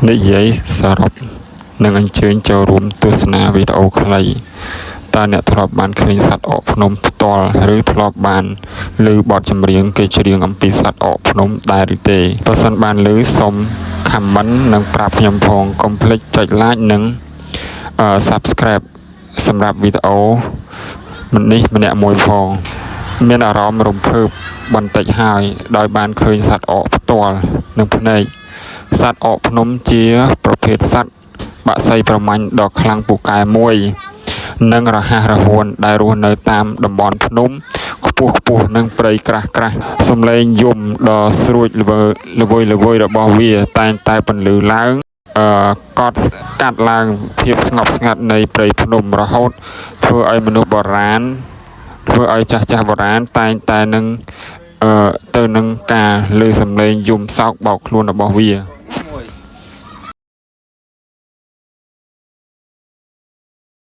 និយាយសរុបនឹងអញ្ជើញចូលរួមទស្សនាវីដេអូខ្លីតើអ្នកធ្លាប់បានឃើញសត្វអកភ្នំផ្ទាល់ឬធ្លាប់បានឮបទចម្រៀងគេច្រៀងអំពីសត្វអកភ្នំដែរឬទេបើសិនបានឮសូម comment និងប្រាប់ខ្ញុំផងកុំភ្លេចចុច like និងsubscribe សម្រាប់វីដេអូនេះម្នាក់មួយផងមានអារម្មណ៍រំភើបបន្តិចហើយដោយបានឃើញសត្វអកផ្ទាល់នឹងភ្នែកសត្វអកភ្នំជាប្រភេទសត្វបក្សីប្រមាញ់ដ៏ខ្លាំងពូកែមួយនិងរហ័សរហួនដែលរស់នៅតាមតំបន់ភ្នំខ្ពស់និងព្រៃក្រាស់សំឡេងយំដ៏ស្រួចល្វើយរបស់វាតែងតែបន្លឺឡើងកត់កាត់ឡើងភាពស្ងប់ស្ងាត់នៃព្រៃភ្នំរហូតធ្វើឲ្យមនុស្សបុរាណធ្វើឲ្យចាស់បុរាណតែងតែនឹងទៅនឹងការលើសំឡេងយំសោកបោកខ្លួនរបស់វា